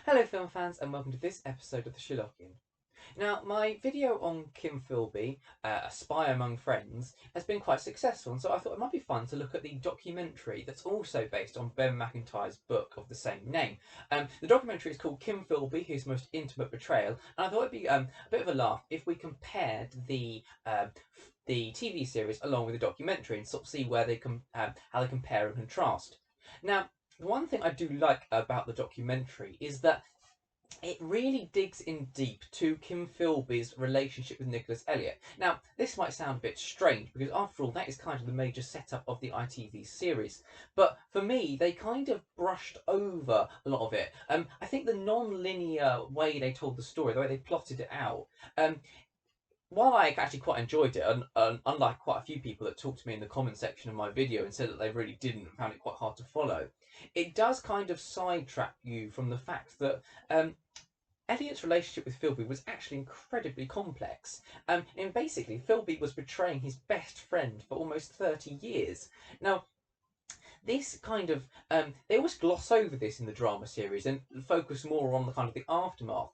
Hello film fans and welcome to this episode of the Sherlockian. Now, my video on Kim Philby, A Spy Among Friends, has been quite successful, and so I thought it might be fun to look at the documentary that's also based on Ben Macintyre's book of the same name. The documentary is called Kim Philby, His Most Intimate Betrayal, and I thought it'd be a bit of a laugh if we compared the TV series along with the documentary and sort of see where how they compare and contrast. Now, the one thing I do like about the documentary is that it really digs in deep to Kim Philby's relationship with Nicholas Elliot. Now, this might sound a bit strange because, after all, that is kind of the major setup of the ITV series. But for me, they kind of brushed over a lot of it. I think the non-linear way they told the story, the way they plotted it out, while I actually quite enjoyed it, and unlike quite a few people that talked to me in the comment section of my video and said that they really didn't and found it quite hard to follow, it does kind of sidetrack you from the fact that Elliot's relationship with Philby was actually incredibly complex. And basically, Philby was betraying his best friend for almost 30 years. Now, this kind of they always gloss over this in the drama series and focus more on the kind of the aftermath.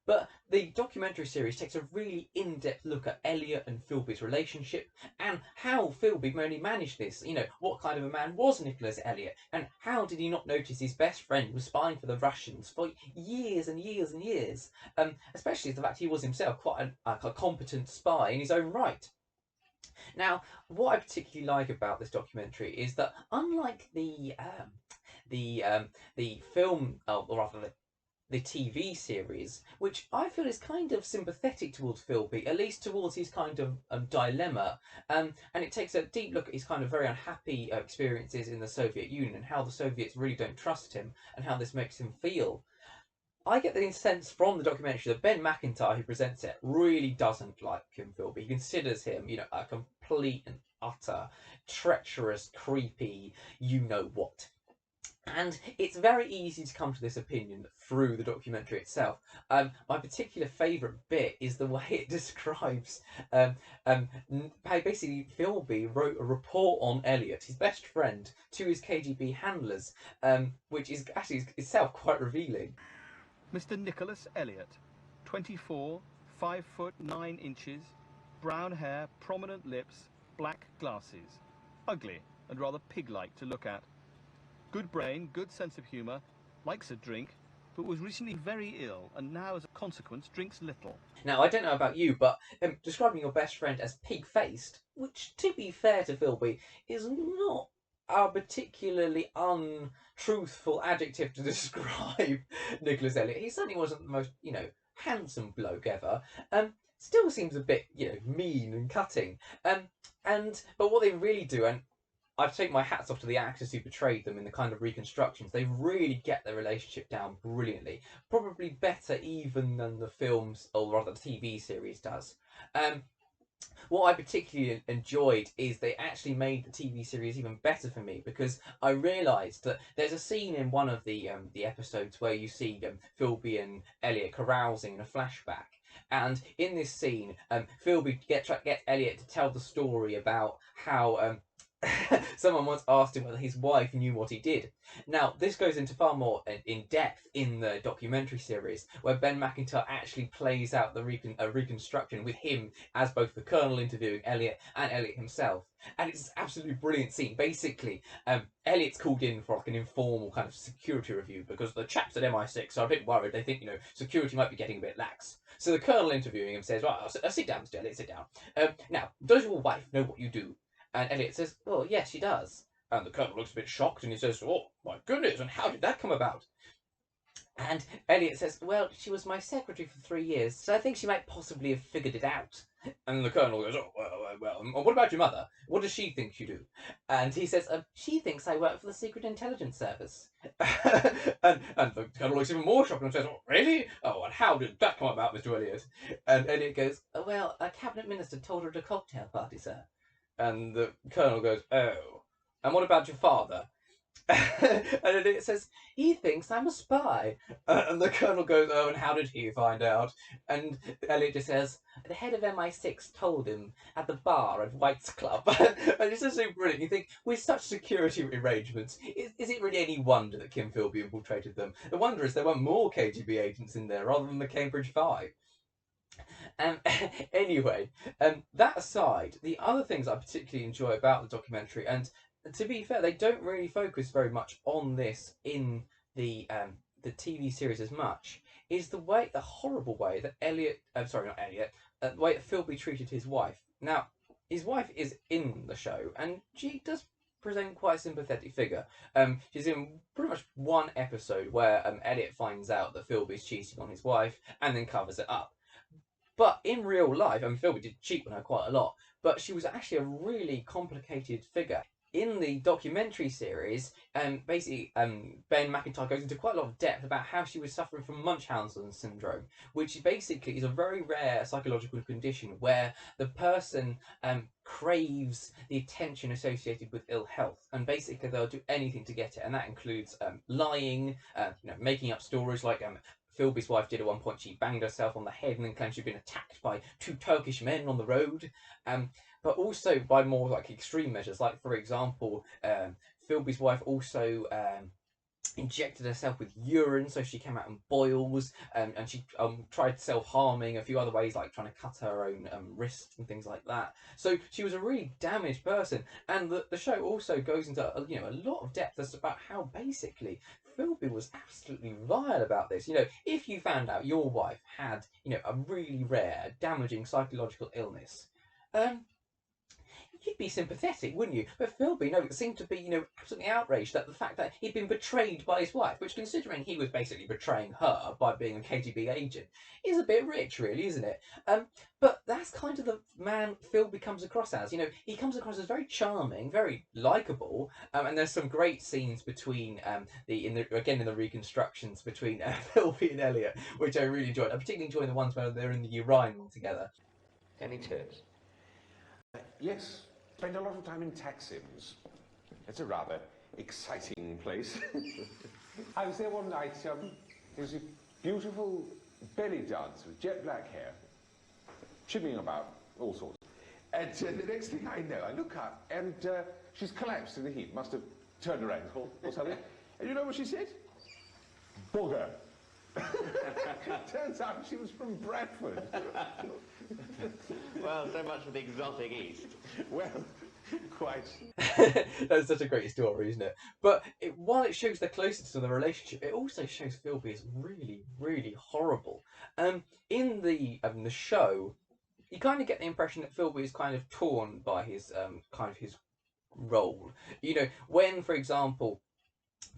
But the documentary series takes a really in-depth look at Elliot and Philby's relationship and how Philby only managed this. You know, what kind of a man was Nicholas Elliot, and how did he not notice his best friend was spying for the Russians for years and years and years? Especially the fact he was himself quite a competent spy in his own right. Now, what I particularly like about this documentary is that, unlike the film, or rather the TV series, which I feel is kind of sympathetic towards Philby, at least towards his kind of dilemma, and it takes a deep look at his kind of very unhappy experiences in the Soviet Union and how the Soviets really don't trust him and how this makes him feel. I get the sense from the documentary that Ben Macintyre, who presents it, really doesn't like Kim Philby. He considers him, a complete and utter treacherous, creepy, you know what. And it's very easy to come to this opinion through the documentary itself. My particular favourite bit is the way it describes how basically Philby wrote a report on Elliot, his best friend, to his KGB handlers, which is actually itself quite revealing. Mr. Nicholas Elliot, 24, 5 foot 9 inches, brown hair, prominent lips, black glasses. Ugly and rather pig-like to look at. Good brain, good sense of humour, likes a drink, but was recently very ill and now as a consequence drinks little. Now, I don't know about you, but describing your best friend as pig-faced, which, to be fair to Philby, is not a particularly untruthful adjective to describe Nicholas Elliot. He certainly wasn't the most, handsome bloke ever. Still seems a bit, mean and cutting. But what they really do, and I take my hats off to the actors who portrayed them in the kind of reconstructions. They really get their relationship down brilliantly. Probably better even than the films, or rather the TV series does. What I particularly enjoyed is they actually made the TV series even better for me because I realised that there's a scene in one of the episodes where you see Philby and Elliot carousing in a flashback. And in this scene, Philby gets Elliot to tell the story about how someone once asked him whether his wife knew what he did. Now, this goes into far more in depth in the documentary series, where Ben Macintyre actually plays out the reconstruction with him as both the Colonel interviewing Elliot and Elliot himself. And it's an absolutely brilliant scene. Basically, Elliot's called in for like an informal kind of security review because the chaps at MI6 are a bit worried. They think, security might be getting a bit lax. So the Colonel interviewing him says, right, I'll sit down, Mr. Elliot, sit down. Now, does your wife know what you do? And Elliot says, well, yes, she does. And the Colonel looks a bit shocked and he says, oh, my goodness, and how did that come about? And Elliot says, well, she was my secretary for 3 years, so I think she might possibly have figured it out. And the Colonel goes, oh, well, what about your mother? What does she think you do? And he says, she thinks I work for the Secret Intelligence Service. and the Colonel looks even more shocked and says, oh, really? Oh, and how did that come about, Mr. Elliot? And Elliot goes, well, a cabinet minister told her at a cocktail party, sir. And the Colonel goes, oh, and what about your father? And then it says, he thinks I'm a spy. And the Colonel goes, oh, and how did he find out? And Elliot just says, the head of MI6 told him at the bar at White's Club. And it's just so brilliant. You think, with such security arrangements, is it really any wonder that Kim Philby infiltrated them? The wonder is there weren't more KGB agents in there rather than the Cambridge Five. Anyway, that aside, the other things I particularly enjoy about the documentary, and to be fair, they don't really focus very much on this in the TV series as much, is the horrible way that Elliot, I'm sorry, not Elliot, the way that Philby treated his wife. Now, his wife is in the show, and she does present quite a sympathetic figure. She's in pretty much one episode where Elliot finds out that Philby's cheating on his wife and then covers it up. But in real life, I mean, Philby did cheat on her quite a lot, but she was actually a really complicated figure. In the documentary series, basically, Ben Macintyre goes into quite a lot of depth about how she was suffering from Munchausen syndrome, which basically is a very rare psychological condition where the person craves the attention associated with ill health, and basically they'll do anything to get it, and that includes lying, making up stories like Philby's wife did at one point. She banged herself on the head and then claimed she'd been attacked by two Turkish men on the road. But also by more like extreme measures, like for example, Philby's wife also injected herself with urine, so she came out in boils, and she tried self-harming a few other ways, like trying to cut her own wrist and things like that. So she was a really damaged person, and the show also goes into a lot of depth as about how basically Philby was absolutely vile about this. If you found out your wife had a really rare, damaging psychological illness, you'd be sympathetic, wouldn't you? But Philby, seemed to be, absolutely outraged at the fact that he'd been betrayed by his wife, which, considering he was basically betraying her by being a KGB agent, is a bit rich, really, isn't it? But that's kind of the man Philby comes across as. He comes across as very charming, very likable, and there's some great scenes between in the reconstructions between Philby and Elliot, which I really enjoyed. I particularly enjoy the ones where they're in the urine all together. Any tips? Yes, spent a lot of time in Taxims. It's a rather exciting place. I was there one night, there was a beautiful belly dancer with jet black hair, shimmying about, all sorts. And the next thing I know, I look up and she's collapsed in the heat, must have turned her ankle or something. And you know what she said? Bugger. Turns out she was from Bradford. Well, so much for the exotic East. Well, quite. That's such a great story, isn't it? But while it shows they're closer to the relationship, it also shows Philby is really, really horrible. In the show, you kind of get the impression that Philby is kind of torn by his his role. When, for example,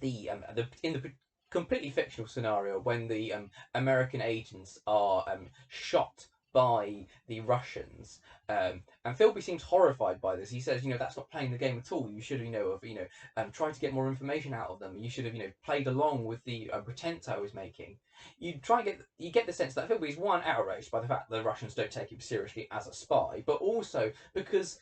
in the completely fictional scenario when the American agents are shot by the Russians, and Philby seems horrified by this. He says, that's not playing the game at all. You should have, tried to get more information out of them. You should have, played along with the pretense I was making. You get the sense that Philby is, one, outraged by the fact that the Russians don't take him seriously as a spy, but also because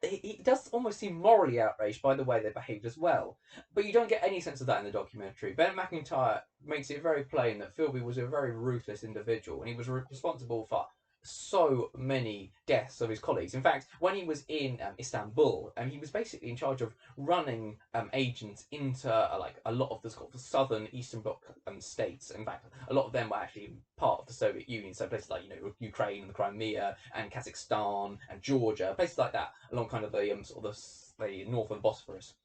he does almost seem morally outraged by the way they behaved as well. But you don't get any sense of that in the documentary. Ben Macintyre makes it very plain that Philby was a very ruthless individual, and he was responsible for so many deaths of his colleagues. In fact, when he was in Istanbul, he was basically in charge of running agents into a lot of the southern Eastern Bloc states. In fact, a lot of them were actually part of the Soviet Union, so places like Ukraine and the Crimea and Kazakhstan and Georgia, places like that, along kind of the the northern Bosphorus.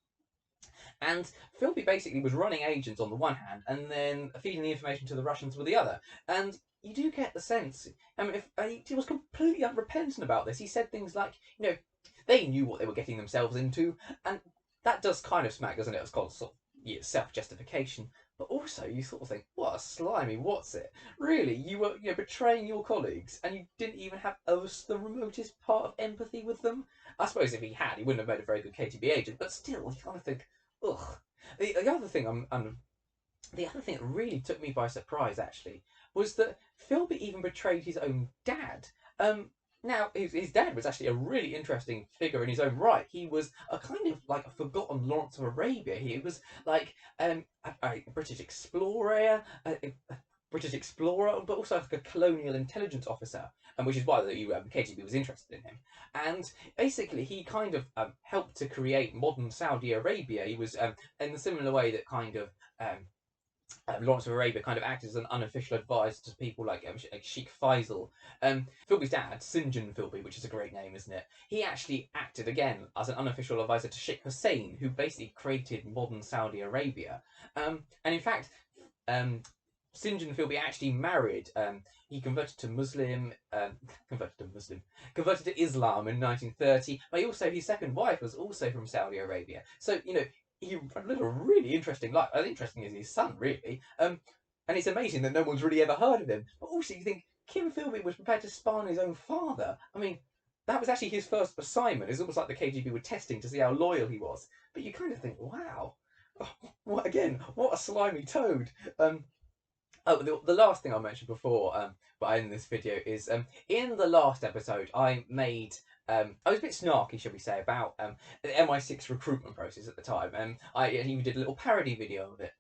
And Philby basically was running agents on the one hand, and then feeding the information to the Russians with the other. And you do get the sense, if he was completely unrepentant about this. He said things like, they knew what they were getting themselves into, and that does kind of smack, doesn't it? It's called self-justification. But also, you sort of think, what a slimy what's it? Really, you were betraying your colleagues, and you didn't even have the remotest part of empathy with them? I suppose if he had, he wouldn't have made a very good KGB agent, but still, you kind of think, ugh. The other thing that really took me by surprise, actually, was that Philby even betrayed his own dad. Now, his dad was actually a really interesting figure in his own right. He was a kind of like a forgotten Lawrence of Arabia. He was like a British explorer, but also like a colonial intelligence officer, and which is why the KGB was interested in him. And basically, he kind of helped to create modern Saudi Arabia. He was in the similar way that kind of Lawrence of Arabia kind of acted as an unofficial advisor to people like Sheikh Faisal. Philby's dad, Sinjan Philby, which is a great name, isn't it? He actually acted again as an unofficial advisor to Sheikh Hussein, who basically created modern Saudi Arabia. And in fact, Sinjan Philby actually married. He converted to Islam in 1930. But also, his second wife was also from Saudi Arabia. So he lived a really interesting life. As interesting as his son, really. And it's amazing that no one's really ever heard of him. But also, you think Kim Philby was prepared to spy on his own father. I mean, that was actually his first assignment. It's almost like the KGB were testing to see how loyal he was. But you kind of think, wow, what a slimy toad. The last thing I mentioned before, but I end this video is in the last episode I made. I was a bit snarky, shall we say, about the MI6 recruitment process at the time. I even did a little parody video of it.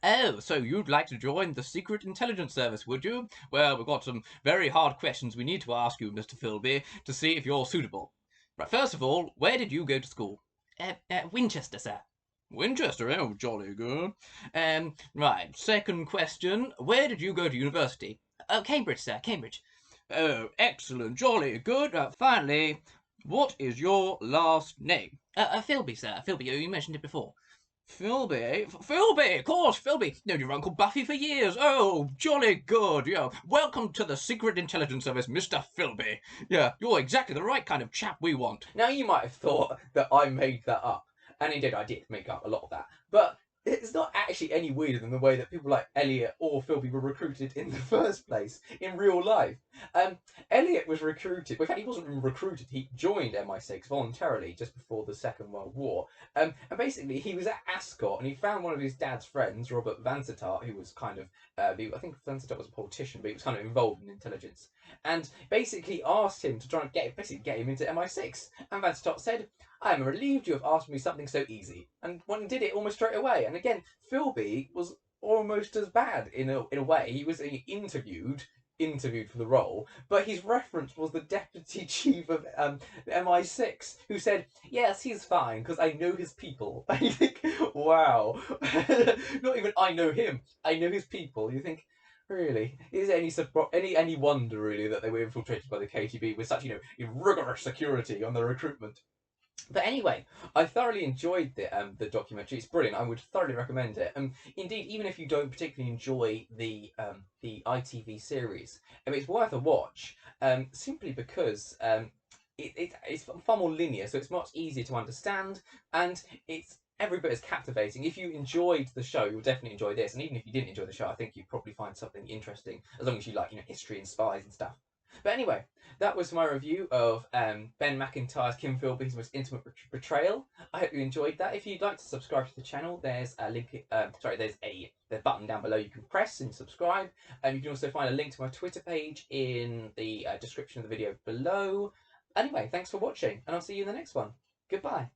Oh, so you'd like to join the Secret Intelligence Service, would you? Well, we've got some very hard questions we need to ask you, Mr. Philby, to see if you're suitable. Right, first of all, where did you go to school? Winchester, sir. Winchester, oh, jolly good. Right, second question, where did you go to university? Oh, Cambridge, sir, Cambridge. Oh, excellent, jolly good. Finally, what is your last name? Philby, sir, Philby, you mentioned it before. Philby? Philby, of course, Philby. Known your Uncle Buffy for years. Oh, jolly good. Yeah, welcome to the Secret Intelligence Service, Mr. Philby. Yeah, you're exactly the right kind of chap we want. Now, you might have thought that I made that up. And indeed, I did make up a lot of that. But it's not actually any weirder than the way that people like Elliot or Philby were recruited in the first place in real life. Elliot was recruited. In fact, he wasn't recruited. He joined MI6 voluntarily just before the Second World War. And basically, he was at Ascot and he found one of his dad's friends, Robert Vansittart, who was kind of, I think Vansittart was a politician, but he was kind of involved in intelligence. And basically asked him to try and get him into MI6. And Vansittart said, I am relieved you have asked me something so easy. And one did it almost straight away. And again, Philby was almost as bad in a way. He was interviewed for the role, but his reference was the deputy chief of MI6, who said, yes, he's fine, because I know his people. And you think, wow. Not even I know him, I know his people. You think, really? Is it any wonder, really, that they were infiltrated by the KGB with such, rigorous security on their recruitment? But anyway, I thoroughly enjoyed the documentary. It's brilliant. I would thoroughly recommend it. Indeed, even if you don't particularly enjoy the ITV series, it's worth a watch. Simply because it's far more linear, so it's much easier to understand, and it's every bit as captivating. If you enjoyed the show, you'll definitely enjoy this. And even if you didn't enjoy the show, I think you'd probably find something interesting, as long as you like history and spies and stuff. But anyway, that was my review of Ben Macintyre's Kim Philby's Most Intimate Betrayal. I hope you enjoyed that. If you'd like to subscribe to the channel, there's a link. There's a button down below you can press and subscribe. You can also find a link to my Twitter page in the description of the video below. Anyway, thanks for watching, and I'll see you in the next one. Goodbye.